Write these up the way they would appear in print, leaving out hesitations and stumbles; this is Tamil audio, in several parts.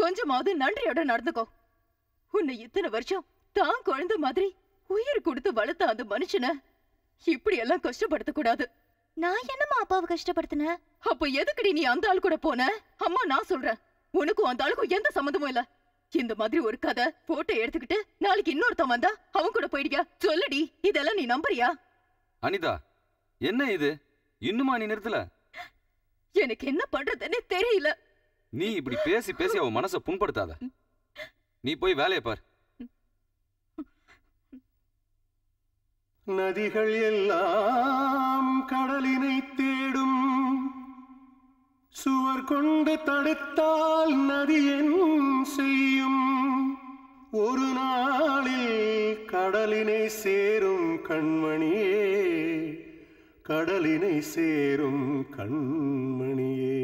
கொஞ்சமாவது நன்றியோட நடந்துக்கோ. உன்னை இத்தனை வருஷம் தான் குழந்தை மாதிரி உயிர் கொடுத்து வளர்த்த அந்த மனுஷனை இப்படி எல்லாம் கஷ்டப்படுத்த கூடாது. நான் என்னமா அப்பாவை கஷ்டப்படுத்தின? அப்ப எதுக்குடி நீ அந்த ஆள் கூட போன? அம்மா நான் சொல்றேன், உனக்கும் அந்த ஆளுக்கும் எந்த சம்மந்தமும் இல்ல. இந்த மாதிரி ஒரு கதை போட்டோ எடுத்துக்கிட்டு நாளைக்கு இன்னொருத்தன் வந்தா அவன் கூட போயிடுவியா? சொல்லுடி, இதெல்லாம் நீ நம்புறியா? அனிதா, என்ன இது? இன்னுமா நீ நிறுத்தல? எனக்கு என்ன பண்றதுன்னு தெரியல. நீ இப்படி பேசி பேசி அவ மனசை புண்படுத்தாத. நீ போய் வேலையை பார். நதிகள் எல்லாம் கடலினை தேடும், சுவர் கொண்டு தடுத்தால் நதி என் செய்யும்? ஒரு நாளில் கடலினை சேரும் கண்மணியே, கடலினை சேரும் கண்மணியே.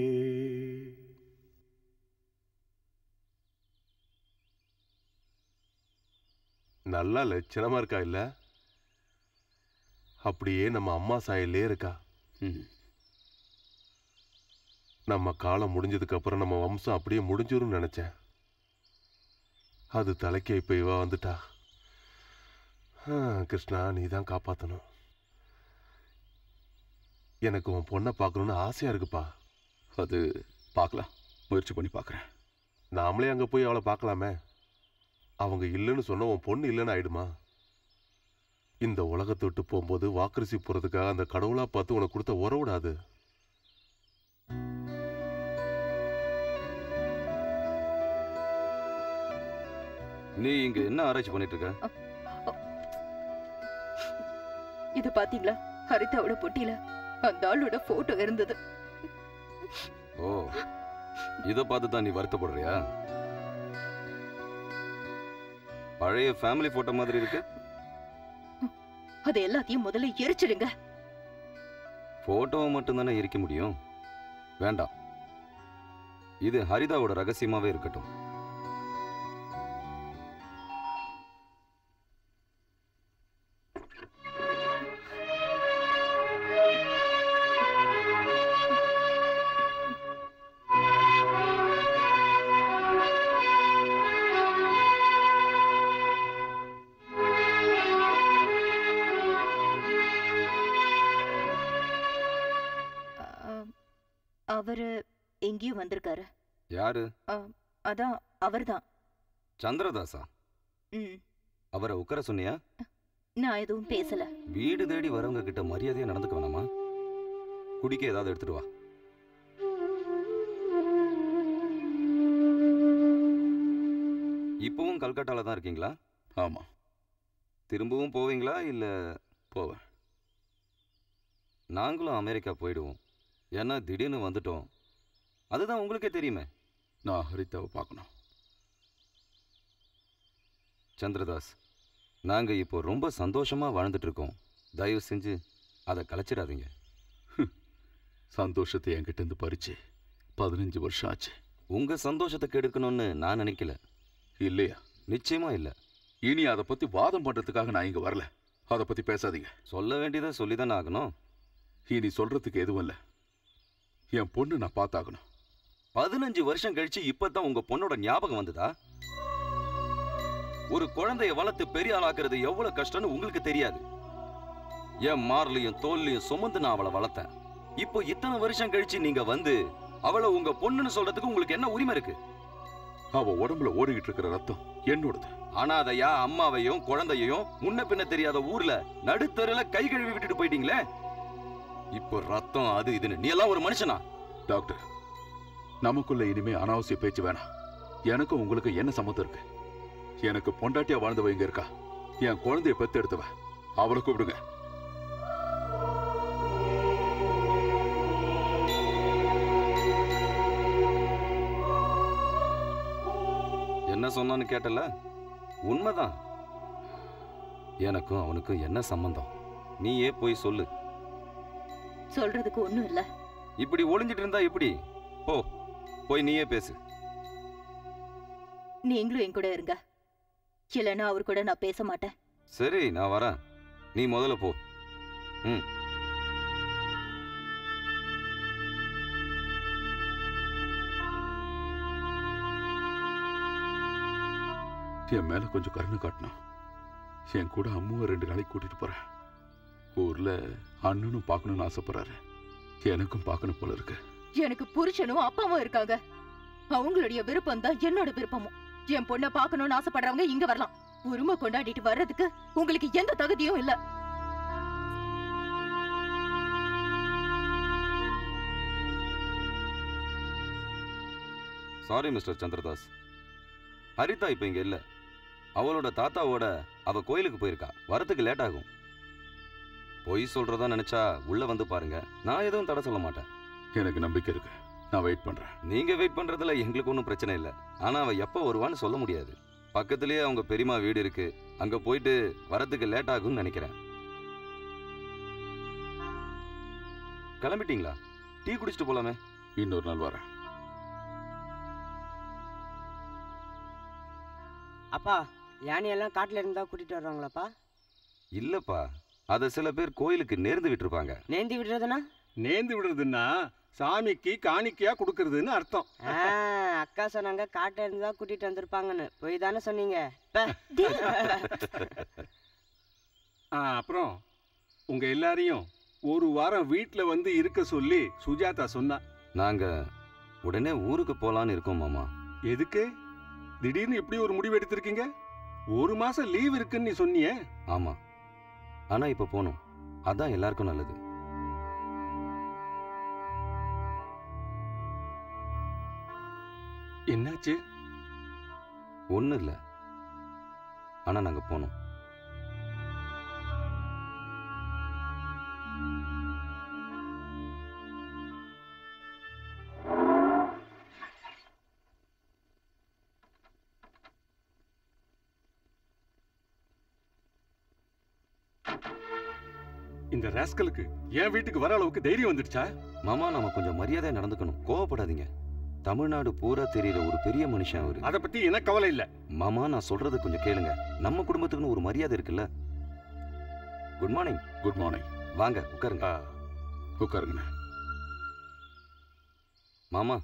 நல்லா லட்சணமா இருக்கா இல்ல? அப்படியே நம்ம அம்மா சாயல்லே இருக்கா. நம்ம காலம் முடிஞ்சதுக்கு அப்புறம் நம்ம வம்சம் அப்படியே முடிஞ்சிரும் நினைச்சேன். அது தலைக்கே இப்ப இவ வந்துட்டா. கிருஷ்ணா, நீ தான் காப்பாத்தணும். எனக்கு உன் பொண்ணை பார்க்கணும்னு ஆசையா இருக்குப்பா. அது பார்க்கலாம், முயற்சி பண்ணி பார்க்குறேன். நாமளே அங்கே போய் அவளை பார்க்கலாமே. அவங்க இல்லைன்னு சொன்ன உன் பொண்ணு இல்லைன்னு ஆயிடுமா? இந்த உலகத்தை விட்டு போகும்போது வாக்கரிசி போறதுக்காக அந்த கடவுளா பார்த்து உனக்கு கொடுத்த உறவிடாது. நீ இங்க என்ன ஆராய்ச்சி பண்ணிட்டு இருக்க? இது பாத்தீங்களா? ஹரிதாவோட பொட்டியில அந்த ஆளோட போட்டோ இருந்தது. ஓ, இத பார்த்து தான் நீ வருத்தப்படுறியா? பழைய ஃபேமிலி போட்டோ மாதிரி இருக்கு. அது எல்லாத்தையும் முதல்ல எரிச்சிடுங்க. போட்டோவை மட்டும் தானே எரிக்க முடியும். வேண்டாம், இது ஹரிதாவோட ரகசியமாவே இருக்கட்டும். அவரு எங்கேயும் வந்திருக்காரு. யாரு? அதான் அவர்தான். சந்திரதாசா? அவரை உட்கார சொன்னியா? நான் எதுவும் பேசல. வீடு தேடி வரவங்க கிட்ட மரியாதையா நடந்துக்க வேணாமா? குடிக்க ஏதாவது எடுத்துட்டு வா. இப்பவும் கல்கட்டால தான் இருக்கீங்களா? ஆமா. திரும்பவும் போவீங்களா? இல்ல? போவேன். நாங்களும் அமெரிக்கா போயிடுவோம். ஏன்னா திடீர்னு வந்துட்டோம். அதுதான் உங்களுக்கே தெரியுமே. நான் ஹரிதாவை பார்க்கணும். சந்திரதாஸ், நாங்க இப்போ ரொம்ப சந்தோஷமா வாழ்ந்துட்டு இருக்கோம். தயவு செஞ்சு அதை கலைச்சிடாதீங்க. சந்தோஷத்தை என்கிட்ட இருந்து பறிச்சு 15 வருஷம் ஆச்சு. உங்க சந்தோஷத்தை கெடுக்கணும்னு நான் நினைக்கல. இல்லையா? நிச்சயமா இல்ல. இனி அதை பத்தி வாதம் பண்றதுக்காக நான் இங்க வரல. அதை பத்தி பேசாதீங்க. சொல்ல வேண்டியதை சொல்லிதானே ஆகணும். இனி சொல்றதுக்கு எதுவும் இல்லை. என் பொண்ணு நான் பார்த்தாகணும். 15 வருஷம் கழிச்சு இப்பதான் உங்க பொண்ணோட ஞாபகம் வந்ததா? ஒரு குழந்தைய வளர்த்து பெரிய ஆளாக்குறது எவ்வளவு கஷ்டம்னு உங்களுக்கு தெரியாது. என் மார்லையும் தோல்லையும் சுமந்து நான் அவளை வளர்த்தேன். இப்போ இத்தனை வருஷம் கழிச்சு நீங்க வந்து அவளை உங்க பொண்ணுன்னு சொல்றதுக்கு உங்களுக்கு என்ன உரிமை இருக்கு? அவ உடம்புல ஓடிக்கிட்டு இருக்கிற ரத்தம் என்னோடது. அனாதையா அம்மாவையும் குழந்தையையும் முன்ன பின்ன தெரியாத ஊர்ல நடுத்தருல கை கழுவி விட்டுட்டு போயிட்டீங்களே. இப்போ ரத்தம் அது இதுன்னு நீ எல்லாம் ஒரு மனுஷனா? டாக்டர், நமக்குள்ள இனிமே அனாவசிய பேச்சு வேணாம். எனக்கும் உங்களுக்கு என்ன சம்மதம் இருக்கு? எனக்கு பொண்டாட்டியா வாழ்ந்தவ இங்க இருக்கா. என் குழந்தைய பெத்து எடுத்தவ, அவளை கூப்பிடுங்க. என்ன சொன்னான்னு கேட்டல? உண்மைதான். எனக்கும் அவனுக்கும் என்ன சம்பந்தம்? நீயே போய் சொல்லு. சொல்றதுக்கு ஒண்ணும் இல்ல. இப்படி ஒளிஞ்சிட்டு இருந்தா எப்படி? போ, போய் நீயே பேசு. நீங்களும் என் கூட இருங்க. இல்லைன்னா அவர் கூட நான் பேச மாட்டேன். சரி, நான் வரேன். நீ முதல்ல போ. என் மேல கொஞ்சம் கருணை காட்டணும். என் கூட அம்முவை 2 நாளைக்கு கூட்டிட்டு போறேன். ஊர்ல அண்ணனும் பார்க்கணும்னு ஆசைப்படுறாரு. எனக்கும் பார்க்கணும் போல இருக்கு. எனக்கு புருஷனும் அப்பாவும் இருக்காங்க. அவங்களுடைய விருப்பம் தான் என்னோட விருப்பமும். என் பொண்ணை பார்க்கணும்னு ஆசைப்படுறவங்க இங்க வரலாம். உரிமை கொண்டாடிட்டு வர்றதுக்கு உங்களுக்கு எந்த தகுதியும் இல்ல. சாரி மிஸ்டர் சந்திரதாஸ், ஹரிதா இப்ப இங்க இல்ல. அவளோட தாத்தாவோட அவ கோயிலுக்கு போயிருக்கா. வரத்துக்கு லேட் ஆகும். பொய் சொல்றதா நினைச்சா உள்ள வந்து பாருங்க. நான் எதுவும் தடை சொல்ல மாட்டேன். எனக்கு நம்பிக்கை இருக்கு. நான் வெயிட் பண்றேன். நீங்க வெயிட் பண்றதுல எங்களுக்கு ஒன்றும் பிரச்சனை இல்லை. ஆனா அவ எப்ப வருவான்னு சொல்ல முடியாது. பக்கத்திலேயே அவங்க பெரியம்மா வீடு இருக்கு. அங்க போயிட்டு வரத்துக்கு லேட் ஆகும்னு நினைக்கிறேன். கிளம்பிட்டீங்களா? டீ குடிச்சிட்டு போலாமே. இன்னொரு நாள் வரேன். அப்பா, யானையெல்லாம் காட்டுல இருந்தா கூட்டிட்டு வருவாங்களாப்பா? இல்லப்பா, அத சில பேர் கோயிலுக்கு நேர்ந்து விட்டுருப்பாங்க. நேந்தி விடுறதுன்னா? நேந்து விடுறதுன்னா சாமிக்கு காணிக்கையா கொடுக்கறதுன்னு அர்த்தம். அக்கா சொன்னாங்க காட்டுல இருந்தா கூட்டிட்டு வந்திருப்பாங்கன்னு. போய் தானே சொன்னீங்க. அப்புறம் உங்க எல்லாரையும் ஒரு வாரம் வீட்டுல வந்து இருக்க சொல்லி சுஜாதா சொன்னா. நாங்க உடனே ஊருக்கு போலான்னு இருக்கோம் மாமா. எதுக்கு திடீர்னு இப்படி ஒரு முடிவு எடுத்திருக்கீங்க? 1 மாசம் லீவ் இருக்குன்னு நீ சொன்னியே. ஆமா, ஆனா இப்ப போகணும். அதான் எல்லாருக்கும் நல்லது. என்னாச்சு? ஒன்றும் இல்லை, ஆனா நாங்க போனோம். இந்த ராஸ்கலுக்கு என் வீட்டுக்கு வர அளவுக்கு தைரியம் வந்துடுச்சா? மாமா, நம்ம கொஞ்சம் மரியாதையா நடந்துக்கணும். கோவப்படாதீங்க. தமிழ்நாடு பூரா தெரியற ஒரு பெரிய மனுஷன் அவரு. அத பத்தி எனக்கு கவலை இல்ல. மாமா, நான் சொல்றதை கொஞ்சம் கேளுங்க. நம்ம குடும்பத்துக்குன்னு ஒரு மரியாதை இருக்குல்ல. Good morning. Good morning. வாங்க உட்காருங்க. உட்காருங்க. மாமா,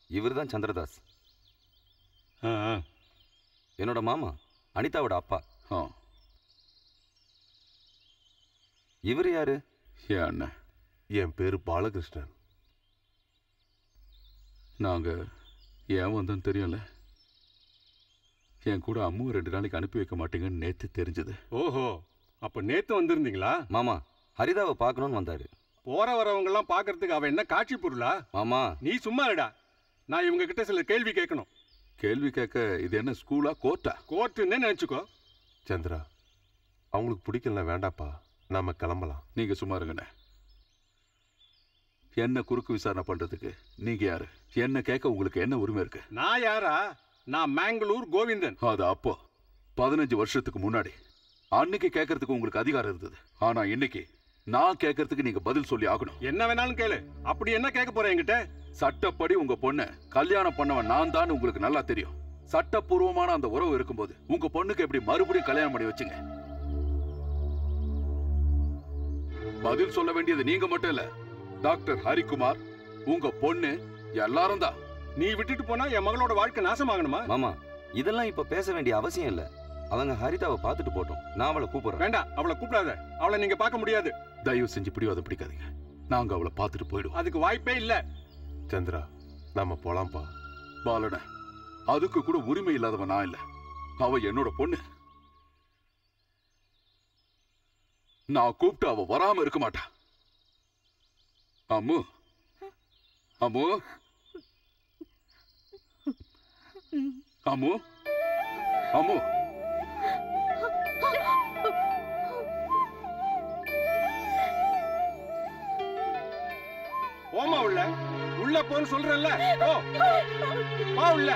இவர்தான் சந்திரதாஸ். என்னோட மாமா, அனிதாவோட அப்பா. இவர் யாரு? என் அண்ணன். என் பேரு பாலகிருஷ்ணன். நாங்க ஏன் வந்தோன்னு தெரியல. என் கூட அம்முவை 2 நாளைக்கு அனுப்பி வைக்க மாட்டீங்கன்னு நேத்து தெரிஞ்சது. ஓஹோ, அப்ப நேத்து வந்திருந்தீங்களா? மாமா, ஹரிதாவை பார்க்கணும்னு வந்தாரு. போற வரவங்க எல்லாம் பாக்குறதுக்கு அவ என்ன காட்சி பொருளா? மாமா, நீ சும்மா இருடா. நான் இவங்க கிட்ட சில கேள்வி கேட்கணும். கேள்வி கேட்க இது என்ன ஸ்கூலா கோர்ட்டா? கோர்ட்டுன்னு நினைச்சுக்கோ. சந்திரா, அவங்களுக்கு பிடிக்கல, வேண்டாப்பா, நாம கிளம்பலாம். நீங்க சும்மா இருங்கண்ணே. என்ன குறுக்கு விசாரணை பண்றதுக்கு நீங்க யாரு? என்ன கேட்க உங்களுக்கு என்ன உரிமை இருக்கு? நான் யாரா? நான் மேங்களூர் கோவிந்தன். அது அப்போ 15 வருஷத்துக்கு முன்னாடி. அன்னைக்கு கேட்கறதுக்கு உங்களுக்கு அதிகாரம் இருந்தது. ஆனா இன்னைக்கு நான் கேட்கறதுக்கு நீங்க பதில் சொல்லி ஆகணும். என்ன வேணாலும் கேளு. அப்படி என்ன கேட்க போற என்கிட்ட? சட்டப்படி உங்க பொண்ண கல்யாணம் பண்ணவன் நான் தான் உங்களுக்கு நல்லா தெரியும். சட்டப்பூர்வமான அந்த உறவு இருக்கும்போது உங்க பொண்ணுக்கு எப்படி மறுபடியும் கல்யாணம் பண்ணி வச்சுங்க? பதில் சொல்ல வேண்டியது நீங்க மட்டும் இல்ல, டாக்டர் ஹரிகுமார், உங்க பொண்ணு, எல்லாரும் தான். நீ விட்டுட்டு போனா என் மகளோட வாழ்க்கை நாசமாகணுமா? மாமா, இதெல்லாம் இப்ப பேச வேண்டிய அவசியம் இல்ல. அவங்க ஹரிதாவை பார்த்துட்டு போட்டோம். நான் அவளை கூப்பிடுறேன். வேண்டாம், அவளை கூப்பிடாத. அவளை நீங்க பார்க்க முடியாது. தயவு செஞ்சு பிடிவாதம் பிடிக்காதீங்க. நாங்க அவளை பார்த்துட்டு போயிடுவோம். அதுக்கு வாய்ப்பே இல்ல. சந்திரா, நாம போலாம்ப்பா. பாலன, அதுக்கு கூட உரிமை இல்லாதவன் நான் இல்ல. அவ என்னோட பொண்ணு. நான் கூப்பிட்டு அவ வராம இருக்க மாட்டா. அம்மு, அம்மு, அம்மு, அம்மு. போமா உள்ள. உள்ள போன்னு சொல்றேன்ல. போ உள்ள.